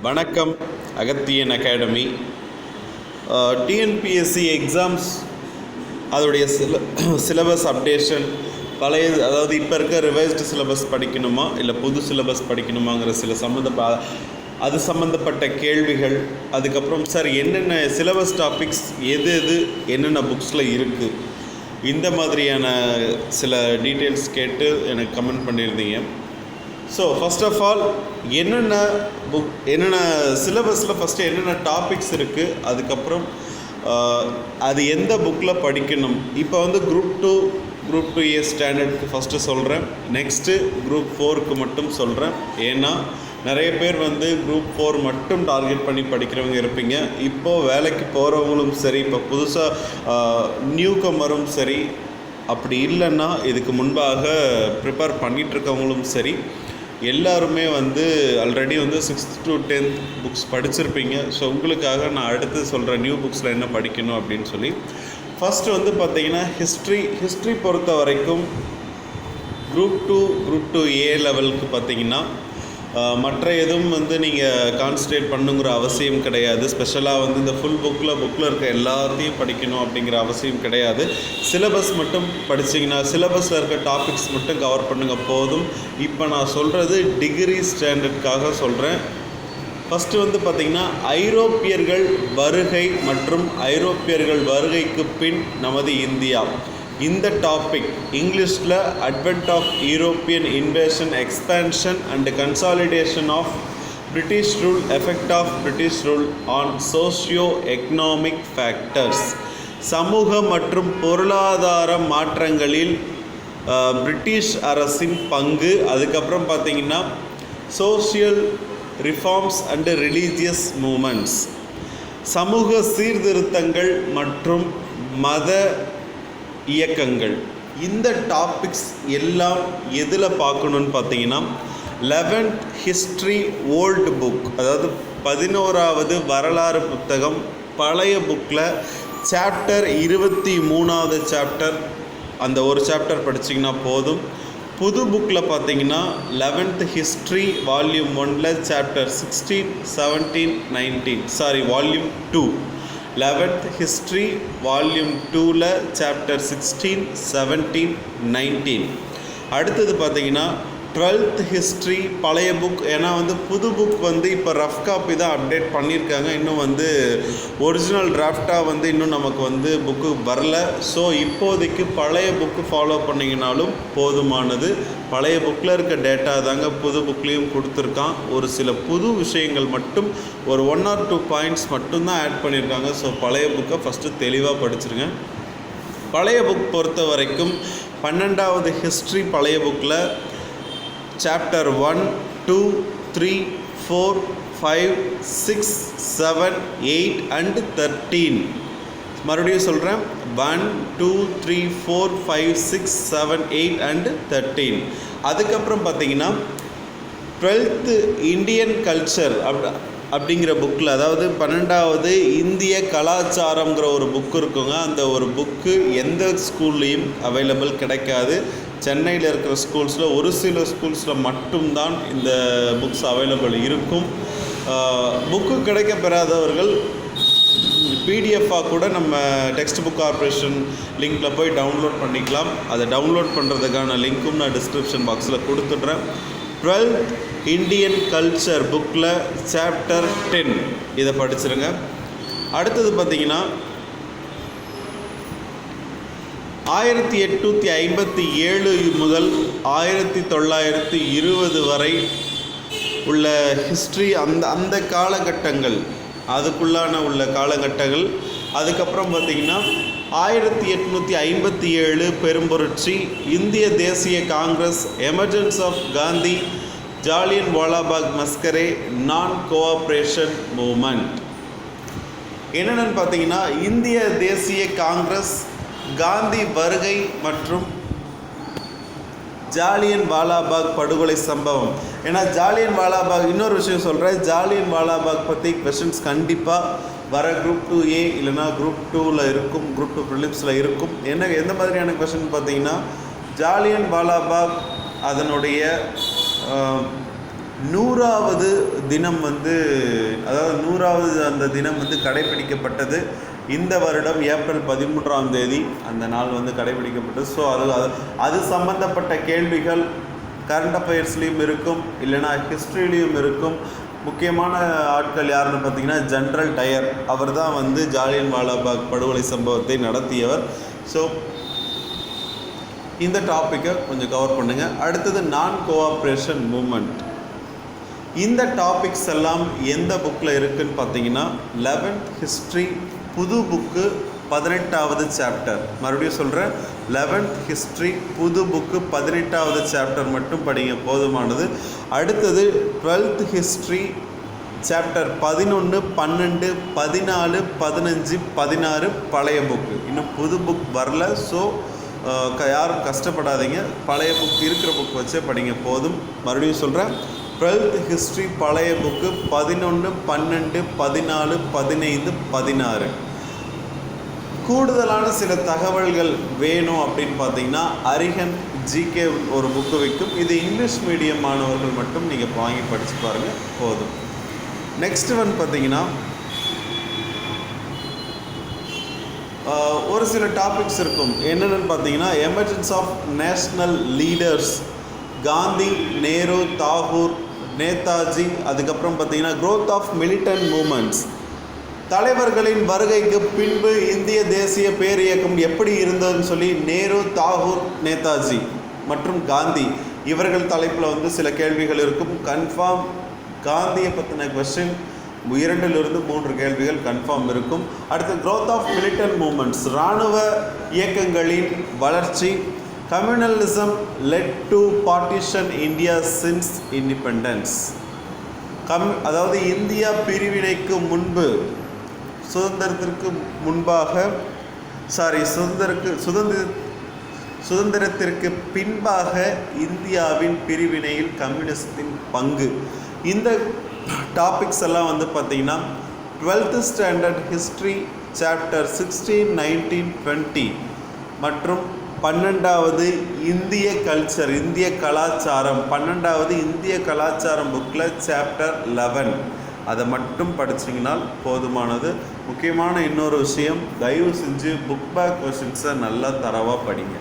வணக்கம். Agathiyan academy. TNPSC exams அதோடைய syllabus updation பழைய, அதாவது இப்போ இருக்க ரிவைஸ்டு சிலபஸ் படிக்கணுமா இல்லை புது சிலபஸ் படிக்கணுமாங்கிற அது சம்மந்தப்பட்ட கேள்விகள். அதுக்கப்புறம் சார் என்னென்ன சிலபஸ் டாபிக்ஸ் என்னென்ன புக்ஸில் இருக்குது, இந்த மாதிரியான சில டீட்டெயில்ஸ் கேட்டு எனக்கு கமெண்ட் பண்ணியிருந்தீங்க. ஸோ ஃபஸ்ட் ஆஃப் ஆல் என்னென்ன சிலபஸில் ஃபஸ்ட்டு என்னென்ன டாபிக்ஸ் இருக்குது, அதுக்கப்புறம் அது எந்த புக்கில் படிக்கணும். இப்போ வந்து குரூப் 2A ஸ்டாண்டர்டுக்கு ஃபஸ்ட்டு சொல்கிறேன், நெக்ஸ்ட்டு குரூப் 4க்கு மட்டும் சொல்கிறேன். ஏன்னா நிறைய பேர் வந்து குரூப் 4 மட்டும் டார்கெட் பண்ணி படிக்கிறவங்க இருப்பீங்க. இப்போது வேலைக்கு போகிறவங்களும் சரி, இப்போ புதுசாக நியூ கமரும் சரி, அப்படி இல்லைன்னா இதுக்கு முன்பாக ப்ரிப்பேர் பண்ணிகிட்ருக்கவங்களும் சரி, எல்லாருமே வந்து ஆல்ரெடி வந்து 6th to 10th புக்ஸ் படிச்சிருப்பீங்க. ஸோ உங்களுக்காக நான் அடுத்து சொல்கிற நியூ புக்ஸில் என்ன படிக்கணும் அப்படின்னு சொல்லி, ஃபஸ்ட்டு வந்து பார்த்திங்கன்னா ஹிஸ்ட்ரி பொறுத்த வரைக்கும் குரூப் 2A லெவலுக்கு பார்த்திங்கன்னா மற்ற எதுவும் வந்து நீங்கள் கான்சன்ட்ரேட் பண்ணுங்கிற அவசியம் கிடையாது. ஸ்பெஷலாக வந்து இந்த ஃபுல் புக்கில் இருக்க எல்லாத்தையும் படிக்கணும் அப்படிங்கிற அவசியம் கிடையாது. சிலபஸ் மட்டும் படிச்சிங்கன்னா, சிலபஸில் இருக்க டாபிக்ஸ் மட்டும் கவர் பண்ணுங்கள் போதும். இப்போ நான் சொல்கிறது டிகிரி ஸ்டாண்டர்டுக்காக சொல்கிறேன். ஃபஸ்ட்டு வந்து பார்த்திங்கன்னா ஐரோப்பியர்கள் வருகை மற்றும் ஐரோப்பியர்கள் வருகைக்கு பின் நமது இந்தியா. இந்த டாபிக் இங்கிலீஷில் advent of European invasion, expansion and consolidation of British rule, effect of British rule on socio economic factors. சமூக மற்றும் பொருளாதார மாற்றங்களில் பிரிட்டிஷ் அரசின் பங்கு. அதுக்கப்புறம் பார்த்திங்கன்னா social reforms and religious movements, சமூக சீர்திருத்தங்கள் மற்றும் மத இயக்கங்கள். இந்த டாபிக்ஸ் எல்லாம் எதில் பார்க்கணுன்னு பார்த்தீங்கன்னா 11th ஹிஸ்ட்ரி ஓல்டு புக், அதாவது 11வது வரலாறு புத்தகம் பழைய புக்கில் சாப்டர் 23வது சாப்டர், அந்த ஒரு சாப்டர் படிச்சிங்கன்னா போதும். புது புக்கில் பார்த்தீங்கன்னா 11th ஹிஸ்ட்ரி வால்யூம் 1ல் chapter 16, 17, 19 volume 2, 11th history volume 2ல் சாப்டர் 16, 17, 19. அடுத்தது பார்த்தீங்கன்னா 12th ஹிஸ்ட்ரி பழைய புக். ஏன்னா வந்து புது புக் வந்து இப்போ ரஃப் காப்பி தான் அப்டேட் பண்ணியிருக்காங்க, இன்னும் வந்து ஒரிஜினல் டிராஃப்டாக வந்து இன்னும் நமக்கு வந்து புக்கு வரல. ஸோ இப்போதைக்கு பழைய புக்கு ஃபாலோ பண்ணிங்கனாலும் போதுமானது. பழைய புக்கில் இருக்க டேட்டா தாங்க புது புக்லேயும் கொடுத்துருக்கான். ஒரு சில புது விஷயங்கள் மட்டும், ஒரு 1 or 2 பாயிண்ட்ஸ் மட்டும்தான் ஆட் பண்ணியிருக்காங்க. ஸோ பழைய புக்கை ஃபஸ்ட்டு தெளிவாக படிச்சிருங்க. பழைய புக் பொறுத்த வரைக்கும் 12வது ஹிஸ்ட்ரி பழைய புக்கில் சாப்டர் 1, 2, 3, 4, 5, 6, 7, 8 and 13. மறுபடியும் சொல்கிறேன், 1, 2, 3, 4, 5, 6, 7, 8 and 13. அதுக்கப்புறம் பார்த்தீங்கன்னா 12th இந்தியன் கல்ச்சர் அப்படிங்கிற புக்கில், அதாவது 12வது இந்திய கலாச்சாரங்கிற ஒரு புக்கு இருக்குங்க. அந்த ஒரு புக்கு எந்த ஸ்கூல்லையும் அவைலபிள் கிடைக்காது. சென்னையில் இருக்கிற ஸ்கூல்ஸில் ஒரு சில ஸ்கூல்ஸில் மட்டும்தான் இந்த புக்ஸ் அவைலபிள் இருக்கும். புக்கு கிடைக்க பெறாதவர்கள் பிடிஎஃபாக கூட நம்ம டெக்ஸ்ட் புக் கார்ப்பரேஷன் லிங்க்கில் போய் டவுன்லோட் பண்ணிக்கலாம். அதை டவுன்லோட் பண்ணுறதுக்கான லிங்க்கும் நான் டிஸ்கிரிப்ஷன் பாக்ஸில் கொடுத்துட்றேன். 12th இந்தியன் கல்ச்சர் புக்கில் சாப்டர் 10 இதை படிச்சிருங்க. அடுத்தது பார்த்திங்கன்னா 1857 முதல் 1920 வரை உள்ள ஹிஸ்ட்ரி, அந்த காலகட்டங்கள், அதுக்குள்ளான உள்ள காலகட்டங்கள். அதுக்கப்புறம் பார்த்திங்கன்னா 1857 பெரும்புரட்சி, இந்திய தேசிய Congress, emergence of Gandhi, Jallianwala வாலாபாக் மஸ்கரே, நான் கோஆப்ரேஷன் மூமெண்ட். என்னென்னு பார்த்தீங்கன்னா இந்திய தேசிய காங்கிரஸ், காந்தி வருகை மற்றும் ஜாலியன் வாலாபாக் படுகொலை சம்பவம். ஏன்னா ஜாலியன் வாலாபாக், இன்னொரு விஷயம் சொல்கிறேன், ஜாலியன் வாலாபாக் பற்றி கொஷின்ஸ் கண்டிப்பாக வர குரூப் 2A இல்லைனா குரூப் 2ல் இருக்கும், குரூப் 2 ப்ரிலிம்ஸில் இருக்கும். எந்த மாதிரியான கொஷின் பார்த்தீங்கன்னா, ஜாலியன் வாலாபாக் அதனுடைய 100வது தினம் வந்து, அதாவது 100வது அந்த தினம் வந்து கடைபிடிக்கப்பட்டது இந்த வருடம் ஏப்ரல் 13ஆம் தேதி அந்த நாள் வந்து கடைபிடிக்கப்பட்டது. ஸோ அது சம்பந்தப்பட்ட கேள்விகள் கரண்ட் அஃபேர்ஸ்லேயும் இருக்கும், இல்லைனா ஹிஸ்ட்ரிலையும் இருக்கும். முக்கியமான ஆட்கள் யாருன்னு பார்த்தீங்கன்னா ஜென்ரல் டயர், அவர் தான் வந்து ஜாலியன் வாலாபாக் படுகொலை சம்பவத்தை நடத்தியவர். ஸோ இந்த டாப்பிக்கை கொஞ்சம் கவர் பண்ணுங்கள். அடுத்தது நான் கோஆப்ரேஷன் மூமெண்ட். இந்த டாபிக்ஸ் எல்லாம் எந்த புக்கில் இருக்குதுன்னு பார்த்தீங்கன்னா 11th ஹிஸ்ட்ரி புது புக்கு 18வது சாப்டர். மறுபடியும் சொல்கிறேன், 11th ஹிஸ்ட்ரி புது புக்கு 18வது சாப்டர் மட்டும் படிங்க, போதுமானது. அடுத்தது 12th ஹிஸ்ட்ரி சாப்டர் 11, 12, 14, 15, 16 பழைய புக்கு. இன்னும் புது புக் வரல. ஸோ யாரும் கஷ்டப்படாதீங்க, பழைய புக் இருக்கிற புக் வச்சே படிங்க, போதும். மறுபடியும் சொல்கிறேன், 12th ஹிஸ்ட்ரி பழைய புக்கு 11, 12, 14, 15, 16. கூடுதலான சில தகவல்கள் வேணும் அப்படின்னு பார்த்தீங்கன்னா அரிஹன் ஜிகே ஒரு புக்கு விற்கும். இது இங்கிலீஷ் மீடியம் மாணவர்கள் மட்டும் நீங்கள் வாங்கி படித்து பாருங்கள், போதும். நெக்ஸ்ட் வந்து பார்த்தீங்கன்னா ஒரு சில டாபிக்ஸ் இருக்கும். என்னென்னு பார்த்தீங்கன்னா emergence of national leaders, Gandhi, Nehru, Tagore, Netaji. அதுக்கப்புறம் பார்த்தீங்கன்னா growth ஆஃப் மிலிட்டன்ட் மூமெண்ட்ஸ், தலைவர்களின் வருகைக்கு பின்பு இந்திய தேசிய பேர் இயக்கம் எப்படி இருந்ததுன்னு சொல்லி நேரு, தாகூர், நேதாஜி மற்றும் காந்தி இவர்கள் தலைப்பில் வந்து சில கேள்விகள் இருக்கும். கன்ஃபார்ம் காந்தியை பற்றின கொஸ்டின் 2 to 3 கேள்விகள் கன்ஃபார்ம் இருக்கும். அடுத்து growth ஆஃப் மிலிட்டன்ட் மூமெண்ட்ஸ், இராணுவ இயக்கங்களின் வளர்ச்சி. Communalism led to partition India since independence. அதாவது இந்தியா பிரிவினைக்கு முன்பு, சுதந்திரத்திற்கு முன்பாக, சுதந்திரத்திற்கு பின்பாக இந்தியாவின் பிரிவினையில் கம்யூனிஸ்டின் பங்கு. இந்த டாபிக்ஸ் எல்லாம் வந்து பார்த்திங்கன்னா 12th ஸ்டாண்டர்ட் ஹிஸ்ட்ரி சாப்டர் 16, 19, 20 மற்றும் 12வது இந்திய கல்ச்சர், இந்திய கலாச்சாரம், 12வது இந்திய கலாச்சாரம் புக்கில் சாப்டர் 11 அதை மட்டும் படிச்சிங்கன்னா போதுமானது. முக்கியமான இன்னொரு விஷயம், தயவு செஞ்சு புக் பேக் கொஷின்ஸை நல்லா தரவாக படிங்க.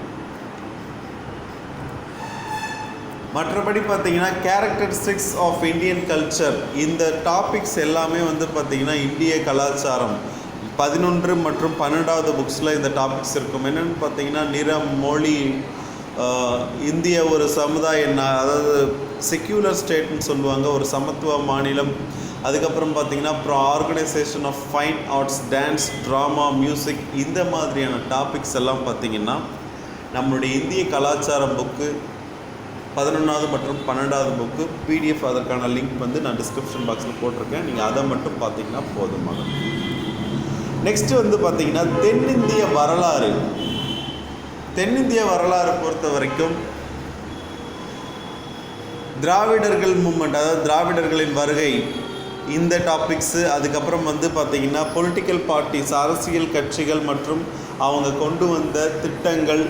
மற்றபடி பார்த்தீங்கன்னா கேரக்டரிஸ்டிக்ஸ் ஆஃப் இந்தியன் கல்ச்சர், இந்த டாபிக்ஸ் எல்லாமே வந்து பார்த்திங்கன்னா இந்திய கலாச்சாரம் 11 மற்றும் 12வது புக்ஸில் இந்த டாபிக்ஸ் இருக்கும். என்னென்னு பார்த்தீங்கன்னா நிறம், மொழி, இந்திய ஒரு சமுதாய, அதாவது செக்யூலர் ஸ்டேட்னு சொல்லுவாங்க, ஒரு சமத்துவ மாநிலம். அதுக்கப்புறம் பார்த்திங்கன்னா அப்புறம் organisation of fine arts, dance, drama, music, இந்த மாதிரியான டாபிக்ஸ் எல்லாம் பார்த்திங்கன்னா நம்மளுடைய இந்திய கலாச்சாரம் புக்கு 11வது மற்றும் 12வது புக்கு பிடிஎஃப், அதற்கான லிங்க் வந்து நான் டிஸ்கிரிப்ஷன் பாக்ஸில் போட்டிருக்கேன். நீங்கள் அதை மட்டும் பார்த்திங்கன்னா போதுமானது. நெக்ஸ்ட்டு வந்து பார்த்திங்கன்னா தென்னிந்திய வரலாறு. தென்னிந்திய வரலாறு பொறுத்த வரைக்கும் திராவிடர்கள் மூமெண்ட், அதாவது திராவிடர்களின் வருகை, இந்த டாபிக்ஸு. அதுக்கப்புறம் வந்து பார்த்திங்கன்னா பொலிட்டிக்கல் பார்ட்டிஸ், அரசியல் கட்சிகள் மற்றும் அவங்க கொண்டு வந்த திட்டங்கள்.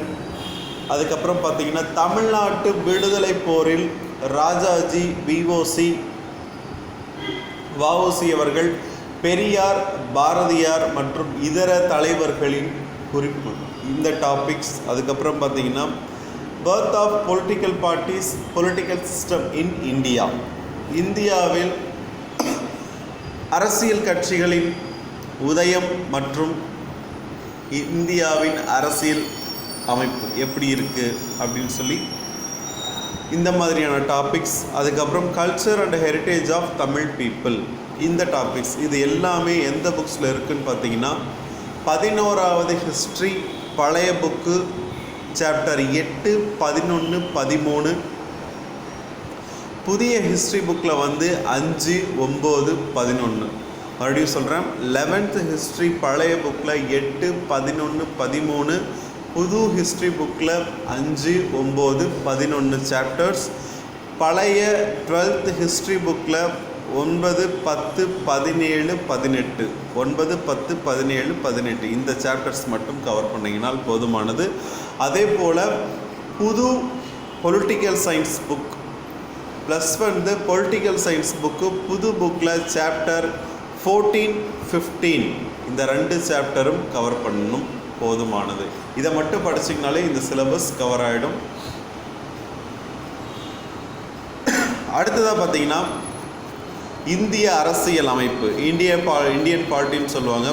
அதுக்கப்புறம் பார்த்திங்கன்னா தமிழ்நாட்டு விடுதலை போரில் ராஜாஜி, வஉசி அவர்கள், பெரியார், பாரதியார் மற்றும் இதர தலைவர்களின் குறிப்பு, இந்த டாபிக்ஸ். அதுக்கப்புறம் பார்த்திங்கன்னா birth of political parties, political system in India, இந்தியாவில் அரசியல் கட்சிகளின் உதயம் மற்றும் இந்தியாவின் அரசியல் அமைப்பு எப்படி இருக்குது அப்படின்னு சொல்லி இந்த மாதிரியான டாபிக்ஸ். அதுக்கப்புறம் culture and heritage of Tamil people, இந்த டாபிக்ஸ். இது எல்லாமே எந்த புக்ஸில் இருக்குதுன்னு பார்த்தீங்கன்னா 11வது ஹிஸ்ட்ரி பழைய புக்கு சாப்டர் 8, 11, 13. புதிய ஹிஸ்ட்ரி புக்கில் வந்து 5, 9, 11. மறுபடியும் சொல்கிறேன், 11th ஹிஸ்ட்ரி பழைய புக்கில் 8, 11, 13. புது ஹிஸ்ட்ரி புக்கில் 5, 9, 11 சாப்டர்ஸ். பழைய 12th ஹிஸ்ட்ரி புக்கில் 9, 10, 17, 18. 9, 10, 17, 18 இந்த சாப்டர்ஸ் மட்டும் கவர் பண்ணிங்கனால் போதுமானது. அதே போல் புது பொலிட்டிக்கல் சயின்ஸ் புக் ப்ளஸ் வந்து பொலிட்டிக்கல் சயின்ஸ் புக்கு புது புக்கில் சாப்டர் 14, 15 இந்த 2 சாப்டரும் கவர் பண்ணணும், போதுமானது. இதை மட்டும் படிச்சிங்கனாலே இந்த சிலபஸ் கவர் ஆகிடும். அடுத்ததாக பார்த்தீங்கன்னா இந்திய அரசியல் அமைப்பு, இந்தியன் பாலிட்டின்னு சொல்லுவாங்க.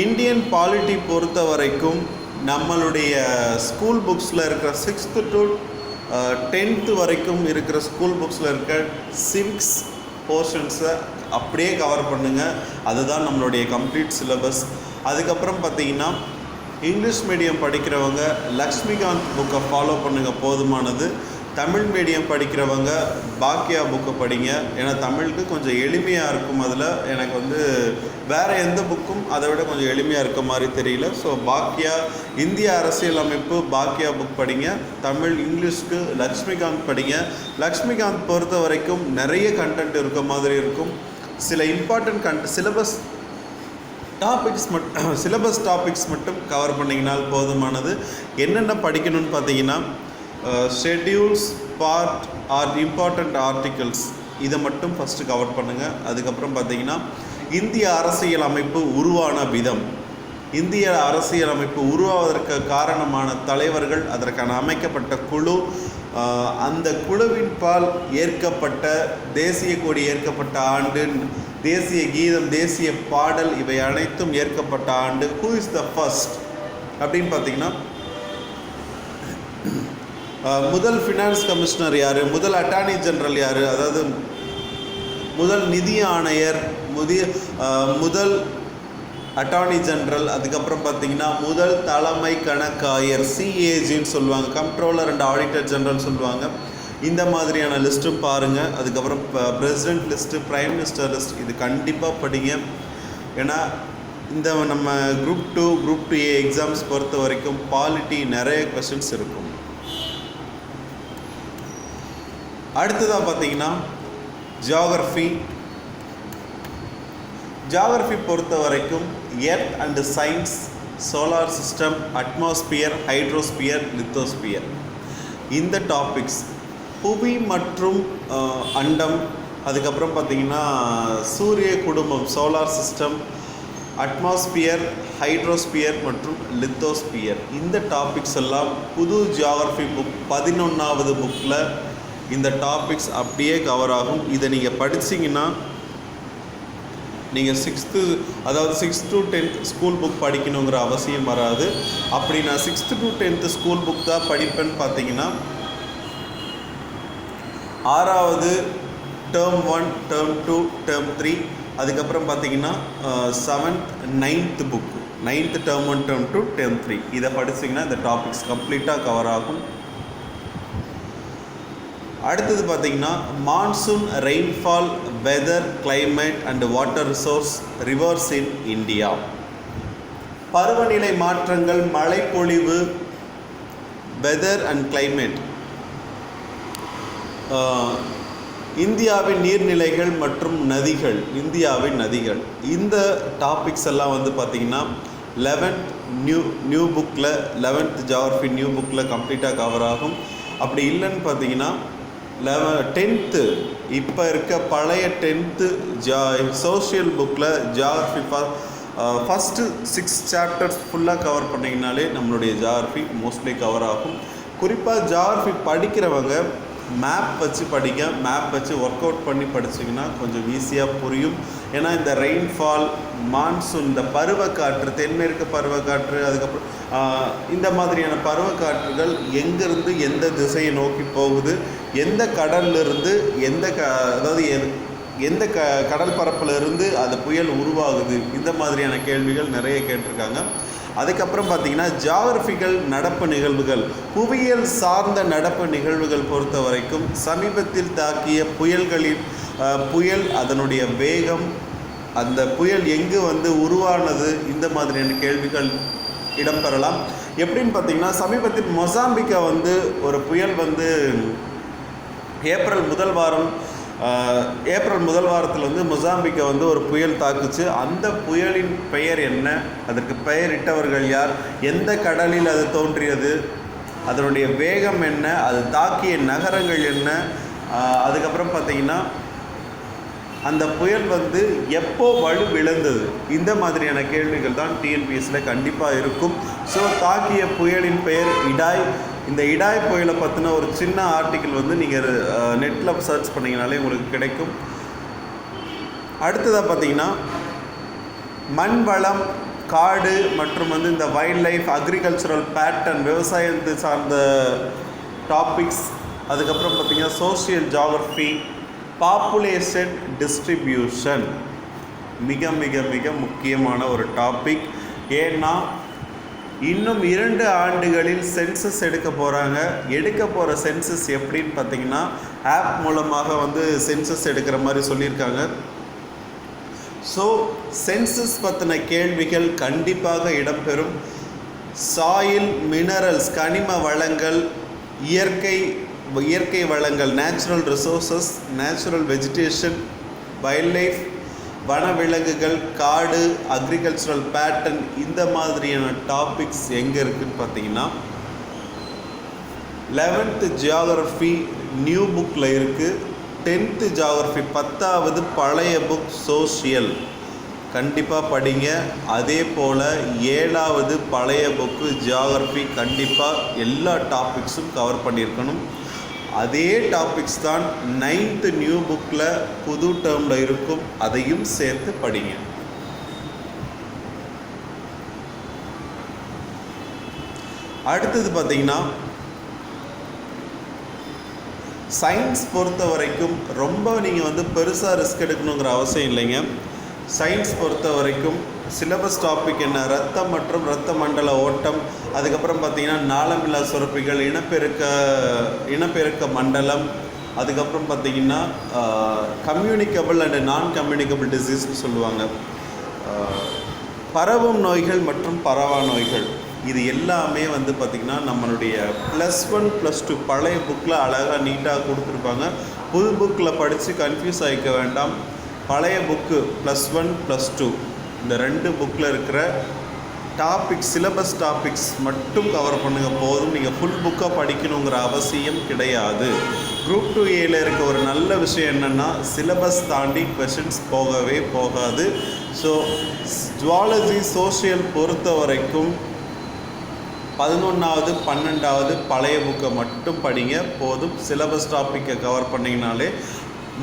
இந்தியன் பாலிட்டி பொறுத்த வரைக்கும் நம்மளுடைய ஸ்கூல் புக்ஸில் இருக்கிற 6th to 10th வரைக்கும் இருக்கிற ஸ்கூல் புக்ஸில் இருக்க சிவிக்ஸ் போர்ஷன்ஸை அப்படியே கவர் பண்ணுங்கள். அதுதான் நம்மளுடைய கம்ப்ளீட் சிலபஸ். அதுக்கப்புறம் பார்த்தீங்கன்னா இங்கிலீஷ் மீடியம் படிக்கிறவங்க லக்ஷ்மிகாந்த் புக்கை ஃபாலோ பண்ணுங்கள், போதுமானது. தமிழ் மீடியம் படிக்கிறவங்க பாக்கியா புக்கை படிங்க, ஏன்னா தமிழுக்கு கொஞ்சம் எளிமையாக இருக்கும். அதில் எனக்கு வந்து வேறு எந்த புக்கும் அதை விட கொஞ்சம் எளிமையாக இருக்க மாதிரி தெரியல. ஸோ பாக்கியா, இந்திய அரசியலமைப்பு பாக்கியா புக் படிங்க. தமிழ் இங்கிலீஷ்க்கு லக்ஷ்மிகாந்த் படிங்க. லக்ஷ்மிகாந்த் பொறுத்த வரைக்கும் நிறைய கண்டென்ட் இருக்க மாதிரி இருக்கும். சில இம்பார்ட்டன்ட் சிலபஸ் டாபிக்ஸ் மட்டும் கவர் பண்ணிங்கனால் போதுமானது. என்னென்ன படிக்கணும்னு பார்த்தீங்கன்னா schedules, part R important articles, இதை மட்டும் ஃபஸ்ட்டு கவர் பண்ணுங்கள். அதுக்கப்புறம் பார்த்தீங்கன்னா இந்திய அரசியல் அமைப்பு உருவான விதம், இந்திய அரசியல் அமைப்பு உருவாவதற்கு காரணமான தலைவர்கள், அதற்கான அமைக்கப்பட்ட குழு, அந்த குழுவின் பால் ஏற்கப்பட்ட தேசிய கொடி ஏற்கப்பட்ட ஆண்டு, தேசிய கீதம், தேசிய பாடல், இவை அனைத்தும் ஏற்கப்பட்ட ஆண்டு, ஹூ இஸ் த ஃபர்ஸ்ட் அப்படின்னு பார்த்தீங்கன்னா முதல் ஃபினான்ஸ் கமிஷனர் யார், முதல் அட்டார்னி ஜெனரல் யார், அதாவது முதல் நிதி ஆணையர், முதல் அட்டார்னி ஜெனரல், அதுக்கப்புறம் பார்த்தீங்கன்னா முதல் தலைமை கணக்காயர், சிஏஜின்னு சொல்லுவாங்க, கம்ப்ட்ரோலர் அண்ட் ஆடிட்டர் ஜெனரல் சொல்லுவாங்க. இந்த மாதிரியான லிஸ்ட்டும் பாருங்கள். அதுக்கப்புறம் president list, prime minister list, இது கண்டிப்பாக படிங்க. ஏன்னா இந்த நம்ம குரூப் 2, குரூப் 2A எக்ஸாம்ஸ் பொறுத்த வரைக்கும் பாலிட்டி நிறைய கொஸ்டின்ஸ் இருக்கும். அடுத்ததாக பார்த்தீங்கன்னா ஜியாகிரஃபி பொறுத்த வரைக்கும் earth and science, solar system, atmosphere, hydrosphere, lithosphere, இந்த டாபிக்ஸ். புவி மற்றும் அண்டம், அதுக்கப்புறம் பார்த்தீங்கன்னா சூரிய குடும்பம், சோலார் சிஸ்டம், அட்மாஸ்பியர், ஹைட்ரோஸ்பியர் மற்றும் லித்தோஸ்பியர், இந்த டாபிக்ஸ் எல்லாம் புது ஜியாகிரஃபி புக் 11வது புக்கில் இந்த டாபிக்ஸ் அப்படியே கவர் ஆகும். இதை நீங்கள் படிச்சிங்கன்னா நீங்கள் 6th to 10th school book படிக்கணுங்கிற அவசியம் வராது. அப்படி நான் 6th to 10th school book தான் படிப்பேன்னு பார்த்தீங்கன்னா 6வது term 1, term 2, term 3, அதுக்கப்புறம் பார்த்தீங்கன்னா 7th, 9th book, 9th term 1, term 2, term 3, இதை படிச்சிங்கன்னா இந்த டாபிக்ஸ் கம்ப்ளீட்டாக கவர் ஆகும். அடுத்தது பார்த்தீங்கன்னா monsoon, rainfall, weather, climate and water resource, rivers in India, பருவநிலை மாற்றங்கள், மழைப்பொழிவு, வெதர் அண்ட் கிளைமேட், இந்தியாவின் நீர்நிலைகள் மற்றும் நதிகள், இந்தியாவின் நதிகள், இந்த டாபிக்ஸ் எல்லாம் வந்து பார்த்திங்கன்னா 11th நியூ புக்கில் 11th ஜியாகிரஃபி நியூ புக்கில் கம்ப்ளீட்டாக கவர் ஆகும். அப்படி இல்லைன்னு பார்த்தீங்கன்னா 10th இப்போ இருக்க பழைய 10th சோஷியல் புக்கில் ஜியாகிரஃபி ஃபஸ்ட்டு 6 சாப்டர்ஸ் ஃபுல்லாக கவர் பண்ணிங்கனாலே நம்மளுடைய ஜியாகிரஃபி மோஸ்ட்லி கவர் ஆகும். குறிப்பாக ஜியாகிரஃபி படிக்கிறவங்க மேப் வச்சு படிங்க, மேப் வச்சு ஒர்க் அவுட் பண்ணி படிச்சிங்கன்னா கொஞ்சம் ஈஸியாக புரியும். ஏன்னா இந்த ரெயின்ஃபால், மான்சூன், இந்த பருவக்காற்று, தென்மேற்கு பருவக்காற்று, அதுக்கப்புறம் இந்த மாதிரியான பருவக்காற்றுகள் எங்கேருந்து எந்த திசையை நோக்கி போகுது, எந்த கடல்லிருந்து எந்த கடல் பரப்பிலிருந்து அது புயல் உருவாகுது, இந்த மாதிரியான கேள்விகள் நிறைய கேட்டிருக்காங்க. அதுக்கப்புறம் பார்த்திங்கன்னா ஜியாகிரபிக்கல் நடப்பு நிகழ்வுகள், புவியியல் சார்ந்த நடப்பு நிகழ்வுகள் பொறுத்த வரைக்கும் சமீபத்தில் தாக்கிய புயல், அதனுடைய வேகம், அந்த புயல் எங்கு உருவானது, இந்த மாதிரியான கேள்விகள் இடம்பெறலாம். எப்படின்னு பார்த்திங்கன்னா சமீபத்தில் மொசாம்பிக்கை ஒரு புயல் ஏப்ரல் முதல் வாரத்தில் மொசாம்பிக்கை ஒரு புயல் தாக்குச்சு. அந்த புயலின் பெயர் என்ன, அதற்கு பெயரிட்டவர்கள் யார், எந்த கடலில் அது தோன்றியது, அதனுடைய வேகம் என்ன, அது தாக்கிய நகரங்கள் என்ன, அதுக்கப்புறம் பார்த்திங்கன்னா அந்த புயல் வந்து எப்போ வலுவிழந்தது, இந்த மாதிரியான கேள்விகள் தான் டிஎன்பிஎஸ்சியில் கண்டிப்பாக இருக்கும். ஸோ தாக்கிய புயலின் பெயர் இடாய். இந்த இடாய் புயலை பற்றின ஒரு சின்ன ஆர்டிக்கிள் வந்து நீங்கள் நெட்டில் சர்ச் பண்ணிங்கனாலே உங்களுக்கு கிடைக்கும். அடுத்ததாக பார்த்திங்கன்னா மண் வளம், காடு மற்றும் வந்து இந்த வைல்ட் லைஃப், அக்ரிகல்ச்சுரல் பேட்டர்ன், விவசாயத்தை சார்ந்த டாபிக்ஸ். அதுக்கப்புறம் பார்த்திங்கன்னா சோஷியல் ஜியாகிரஃபி, பாப்புலேஷன் டிஸ்ட்ரிபியூஷன் மிக மிக மிக முக்கியமான ஒரு டாபிக். ஏன்னா இன்னும் 2 ஆண்டுகளில் சென்சஸ் எடுக்க போகிறாங்க. எடுக்க போகிற சென்சஸ் எப்படின்னு பார்த்திங்கன்னா ஆப் மூலமாக வந்து சென்சஸ் எடுக்கிற மாதிரி சொல்லியிருக்காங்க. ஸோ சென்சஸ் பற்றின கேள்விகள் கண்டிப்பாக இடம்பெறும். சாயில், மினரல்ஸ், கனிம வளங்கள், இயற்கை வளங்கள், natural resources, natural vegetation, wild life, வனவிலங்குகள், காடு, அக்ரிகல்ச்சுரல் பேட்டர்ன், இந்த மாதிரியான டாபிக்ஸ் எங்கே இருக்குதுன்னு பார்த்தீங்கன்னா 11th ஜியாகிரஃபி நியூ புக்கில் இருக்குது. 10th ஜியாகிரஃபி 10வது பழைய புக் சோஷியல் கண்டிப்பாக படிங்க. அதே போல் 7வது பழைய புக்கு ஜியாகிரஃபி கண்டிப்பாக எல்லா டாபிக்ஸும் கவர் பண்ணியிருக்கணும். அதே டாபிக்ஸ் தான் 9th நியூ புக்கில் புது டேர்மில் இருக்கும், அதையும் சேர்த்து படிங்க. அடுத்தது பார்த்திங்கன்னா சயின்ஸ் பொறுத்த வரைக்கும் ரொம்ப நீங்கள் வந்து பெருசாக ரிஸ்க் எடுக்கணுங்கிற அவசியம் இல்லைங்க. சயின்ஸ் பொறுத்த வரைக்கும் சிலபஸ் டாபிக் என்ன, ரத்தம் மற்றும் இரத்த மண்டல ஓட்டம், அதுக்கப்புறம் பார்த்திங்கன்னா நாளமில்லா சுரப்பிகள், இனப்பெருக்க மண்டலம், அதுக்கப்புறம் பார்த்திங்கன்னா கம்யூனிகபிள் அண்ட் நான் கம்யூனிகபிள் டிசீஸ்னு சொல்லுவாங்க, பரவும் நோய்கள் மற்றும் பரவா நோய்கள். இது எல்லாமே வந்து பார்த்திங்கன்னா நம்மளுடைய +1 +2 பழைய புக்கில் அழகாக நீட்டாக கொடுத்துருப்பாங்க. புது புக்கில் படித்து கன்ஃபியூஸ் ஆகிக்க வேண்டாம். பழைய புக்கு +1 +2 இந்த 2 புக்கில் இருக்கிற டாபிக்ஸ், சிலபஸ் டாபிக்ஸ் மட்டும் கவர் பண்ணுங்கள் போதும். நீங்கள் ஃபுல் புக்காக படிக்கணுங்கிற அவசியம் கிடையாது. குரூப் 2Aல இருக்க ஒரு நல்ல விஷயம் என்னென்னா சிலபஸ் தாண்டி கொஷின்ஸ் போகவே போகாது. ஸோ ஜுவாலஜி, சோஷியல் பொறுத்த வரைக்கும் 11வது 12வது பழைய புக்கை மட்டும் படிங்க போதும். சிலபஸ் டாப்பிக்கை கவர் பண்ணிங்கனாலே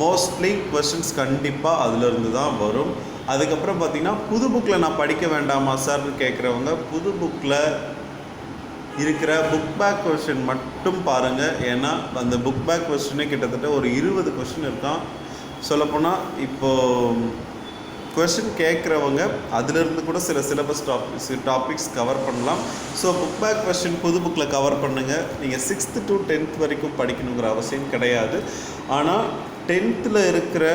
மோஸ்ட்லி கொஷின்ஸ் கண்டிப்பாக அதிலிருந்து தான் வரும். அதுக்கப்புறம் பார்த்திங்கன்னா புது புக்கில் நான் படிக்க வேண்டாமா சார்னு கேட்குறவங்க புது புக்கில் இருக்கிற புக் பேக் கொஷின் மட்டும் பாருங்கள். ஏன்னா அந்த புக் பேக் கொஷினே கிட்டத்தட்ட ஒரு 20 கொஷின் இருக்கான். சொல்லப்போனால் இப்போது கொஷின் கேட்குறவங்க அதிலிருந்து கூட சில சிலபஸ் டாபிக்ஸ் கவர் பண்ணலாம். ஸோ புக் பேக் கொஷின் புது புக்கில் கவர் பண்ணுங்கள். நீங்கள் 6th to 10th வரைக்கும் படிக்கணுங்கிற அவசியம் கிடையாது. ஆனால் 10th இருக்கிற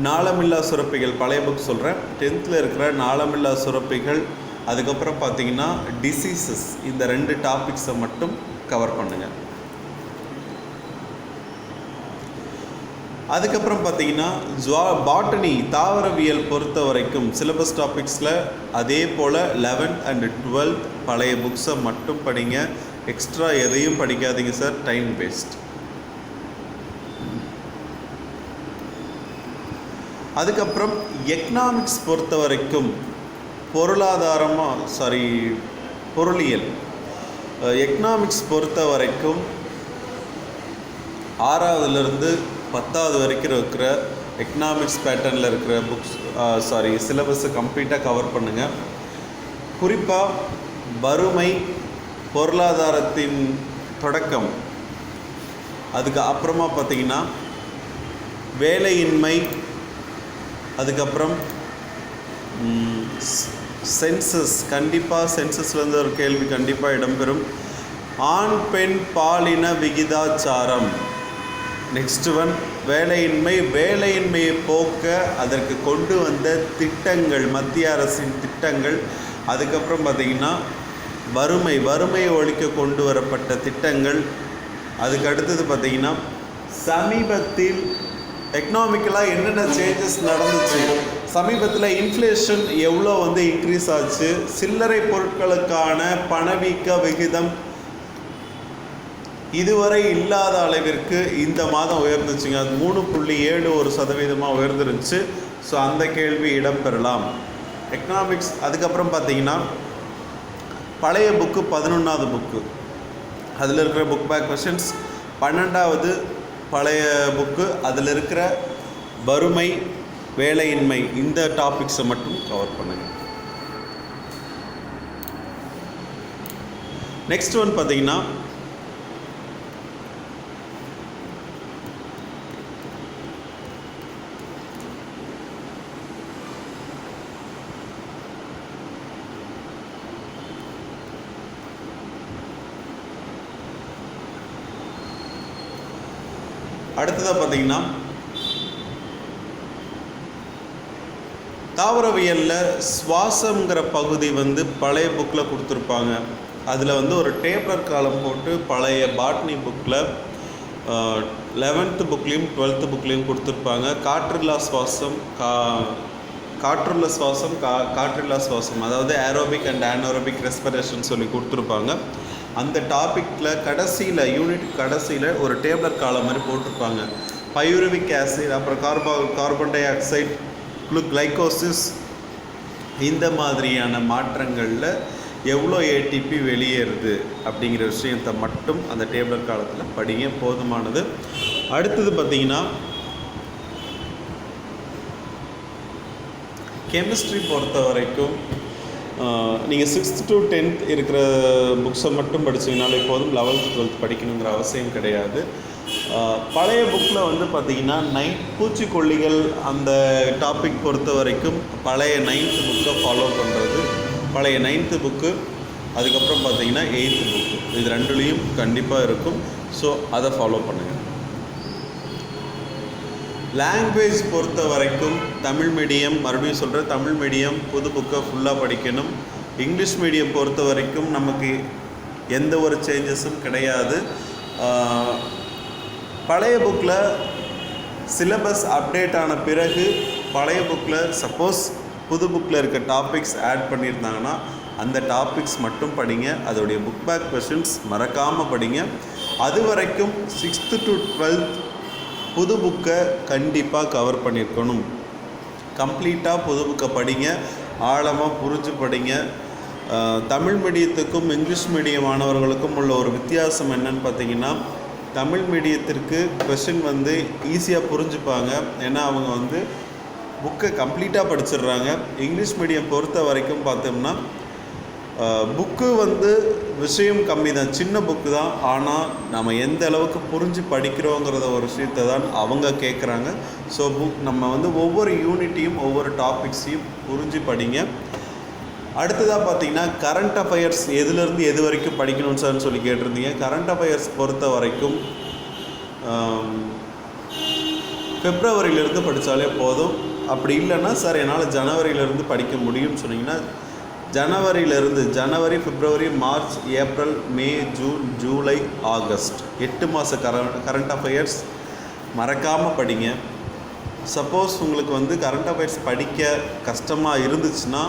நாளமில்லா சுரப்பிகள் பழைய புக் சொல்கிறேன். 10th இருக்கிற நாளமில்லா சுரப்பிகள், அதுக்கப்புறம் பார்த்திங்கன்னா டிசீசஸ், இந்த 2 டாபிக்ஸை மட்டும் கவர் பண்ணுங்கள். அதுக்கப்புறம் பார்த்திங்கன்னா பாட்டனி, தாவரவியல் பொறுத்த வரைக்கும் சிலபஸ் டாபிக்ஸில் அதே போல் 11th and 12th பழைய புக்ஸை மட்டும் படிங்க. எக்ஸ்ட்ரா எதையும் படிக்காதீங்க சார், டைம் வேஸ்ட். அதுக்கப்புறம் எக்கனாமிக்ஸ் பொறுத்த வரைக்கும் பொருளியல் எக்கனாமிக்ஸ் பொறுத்த வரைக்கும் 6வதுலேருந்து 10வது வரைக்கும் இருக்கிற எக்கனாமிக்ஸ் பேட்டர்னில் இருக்கிற புக்ஸ் சிலபஸை கம்ப்ளீட்டாக கவர் பண்ணுங்கள். குறிப்பாக வறுமை, பொருளாதாரத்தின் தொடக்கம், அதுக்கு அப்புறமா பார்த்திங்கன்னா வேலையின்மை, அதுக்கப்புறம் சென்சஸ், கண்டிப்பாக சென்சஸ்லேருந்து ஒரு கேள்வி கண்டிப்பாக இடம்பெறும். ஆண் பெண் பாலின விகிதாச்சாரம். நெக்ஸ்ட் ஒன் வேலையின்மையை போக்க அதற்கு கொண்டு வந்த திட்டங்கள், மத்திய அரசின் திட்டங்கள். அதுக்கப்புறம் பார்த்திங்கன்னா வறுமையை ஒழிக்க கொண்டு வரப்பட்ட திட்டங்கள். அதுக்கு அடுத்தது பார்த்திங்கன்னா சமீபத்தில் எக்கனாமிக்கலாக என்னென்ன சேஞ்சஸ் நடந்துச்சு, சமீபத்தில் இன்ஃப்ளேஷன் எவ்வளோ வந்து இன்க்ரீஸ் ஆச்சு, சில்லறை பொருட்களுக்கான பணவீக்க விகிதம் இதுவரை இல்லாத அளவிற்கு இந்த மாதம் உயர்ந்துச்சுங்க. அது 3.71% உயர்ந்துருந்துச்சு. ஸோ அந்த கேள்வி இடம்பெறலாம். எக்கனாமிக்ஸ் அதுக்கப்புறம் பார்த்தீங்கன்னா பழைய புக்கு 11வது புக்கு, அதில் இருக்கிற புக் பேக் கொஷின்ஸ். 12வது பழைய புக்கு, அதில் இருக்கிற வறுமை, வேலையின்மை, இந்த டாபிக்ஸை மட்டும் கவர் பண்ணுங்கள். நெக்ஸ்ட் ஒன் பார்த்தீங்கன்னா அடுத்ததாக பார்த்தீங்கன்னா தாவரவியலில் சுவாசங்கிற பகுதி பழைய புக்கில் கொடுத்துருப்பாங்க. அதில் ஒரு டேப்லர் காலம் போட்டு பழைய பாட்னி புக்கில் 11th புக்லேயும் 12th புக்லேயும் கொடுத்துருப்பாங்க. காற்றில்லா சுவாசம், காற்றில்லா சுவாசம், அதாவது ஏரோபிக் அண்ட் ஆனோரோபிக் ரெஸ்பிரேஷன் சொல்லி கொடுத்துருப்பாங்க. அந்த டாப்பிக்கில் கடைசியில், யூனிட் கடைசியில் ஒரு டேப்லர் காலம் மாதிரி போட்டிருப்பாங்க. பையூரிக் ஆசிட், அப்புறம் கார்பன் டை ஆக்சைடு, குளுக்கோசிஸ், இந்த மாதிரியான மாற்றங்களில் எவ்வளோ ஏடிபி வெளியேறுது அப்படிங்கிற விஷயத்தை மட்டும் அந்த டேப்லர் காலத்தில் படிங்க, போதுமானது. அடுத்தது பார்த்திங்கன்னா கெமிஸ்ட்ரி பொறுத்த வரைக்கும் நீங்கள் 6th to 10th இருக்கிற புக்ஸை மட்டும் படிச்சிங்கனாலே போதும். 11th 12th படிக்கணுங்கிற அவசியம் கிடையாது. பழைய புக்கில் பார்த்திங்கன்னா பூச்சிக்கொல்லிகள் அந்த டாபிக் பொறுத்த வரைக்கும் பழைய 9th புக்கை ஃபாலோ பண்ணுறது, பழைய 9th புக்கு, அதுக்கப்புறம் பார்த்திங்கன்னா 8th புக்கு, இது ரெண்டுலேயும் கண்டிப்பாக இருக்கும். ஸோ அதை ஃபாலோ பண்ணுங்கள். லாங்குவேஜ் பொறுத்த வரைக்கும் தமிழ் மீடியம், மறுபடியும் சொல்கிறேன், தமிழ் மீடியம் புது புக்கை ஃபுல்லாக படிக்கணும். இங்கிலீஷ் மீடியம் பொறுத்த வரைக்கும் நமக்கு எந்த ஒரு சேஞ்சஸும் கிடையாது. பழைய புக்கில் சிலபஸ் அப்டேட் ஆன பிறகு பழைய புக்கில் சப்போஸ் புது புக்கில் இருக்க டாபிக்ஸ் ஆட் பண்ணியிருந்தாங்கன்னா அந்த டாபிக்ஸ் மட்டும் படிங்க. அதோடைய புக் பேக் கொஷின்ஸ் மறக்காமல் படிங்க. அது வரைக்கும் 6th to 12th புது புக்கை கண்டிப்பாக கவர் பண்ணியிருக்கணும். கம்ப்ளீட்டாக புது புக்கை படிங்க, ஆழமாக புரிஞ்சு படிங்க. தமிழ் மீடியத்துக்கும் இங்கிலீஷ் மீடியம் மாணவர்களுக்கும் உள்ள ஒரு வித்தியாசம் என்னன்னு பார்த்தீங்கன்னா, தமிழ் மீடியத்திற்கு கொஷின் ஈஸியாக புரிஞ்சுப்பாங்க, ஏன்னா அவங்க புக்கை கம்ப்ளீட்டாக படிச்சிடுறாங்க. இங்கிலீஷ் மீடியம் பொறுத்த வரைக்கும் பார்த்தோம்னா புக்கு விஷயம் கம்மி தான், சின்ன புக்கு தான், ஆனால் நம்ம எந்த அளவுக்கு புரிஞ்சு படிக்கிறோங்கிறத ஒரு விஷயத்தை தான் அவங்க கேட்குறாங்க. ஸோ நம்ம ஒவ்வொரு யூனிட்டையும் ஒவ்வொரு டாபிக்ஸையும் புரிஞ்சு படிங்க. அடுத்ததாக பார்த்திங்கன்னா கரண்ட் அஃபயர்ஸ் எதுலேருந்து எது வரைக்கும் படிக்கணும்னு சார்னு சொல்லி கேட்டிருந்தீங்க. கரண்ட் அஃபயர்ஸ் பொறுத்த வரைக்கும் பிப்ரவரியிலேருந்து படித்தாலே போதும். அப்படி இல்லைன்னா சார் என்னால் ஜனவரியிலேருந்து படிக்க முடியும்னு சொன்னிங்கன்னா ஜனவரி, பிப்ரவரி, மார்ச், ஏப்ரல், மே, ஜூன், ஜூலை, ஆகஸ்ட் 8 மாத கரண்ட் அஃபயர்ஸ் மறக்காமல் படிங்க. சப்போஸ் உங்களுக்கு கரண்ட் அஃபயர்ஸ் படிக்க கஷ்டமாக இருந்துச்சுன்னா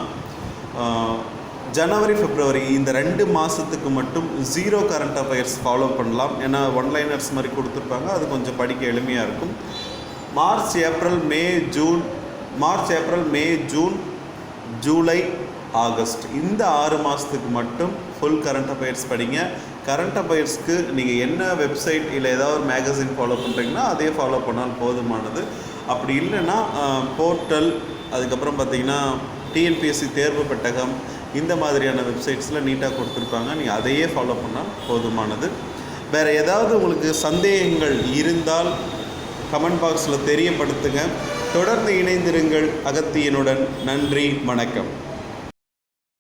ஜனவரி, பிப்ரவரி இந்த 2 மாதத்துக்கு மட்டும் 0 கரண்ட் அஃபயர்ஸ் ஃபாலோ பண்ணலாம். ஏன்னா ஒன்லைனர்ஸ் மாதிரி கொடுத்துருப்பாங்க, அது கொஞ்சம் படிக்க எளிமையாக இருக்கும். மார்ச், ஏப்ரல், மே, ஜூன், ஜூலை, ஆகஸ்ட் இந்த 6 மாதத்துக்கு மட்டும் ஃபுல் கரண்ட் அஃபயர்ஸ் படிங்க. கரண்ட் அஃபயர்ஸ்க்கு நீங்கள் என்ன வெப்சைட் இல்லை ஏதாவது ஒரு மேகசின் ஃபாலோ பண்ணுறீங்கன்னா அதே ஃபாலோ பண்ணால் போதுமானது. அப்படி இல்லைன்னா போர்ட்டல், அதுக்கப்புறம் பார்த்திங்கன்னா டிஎன்பிஎஸ்சி தேர்வு பெட்டகம், இந்த மாதிரியான வெப்சைட்ஸில் நீட்டாக கொடுத்துருப்பாங்க, நீங்கள் அதையே ஃபாலோ பண்ணால் போதுமானது. வேறு ஏதாவது உங்களுக்கு சந்தேகங்கள் இருந்தால் கமெண்ட் பாக்ஸில் தெரியப்படுத்துங்க. தொடர்ந்து இணைந்திருங்கள் அகத்தியனுடன். நன்றி, வணக்கம்.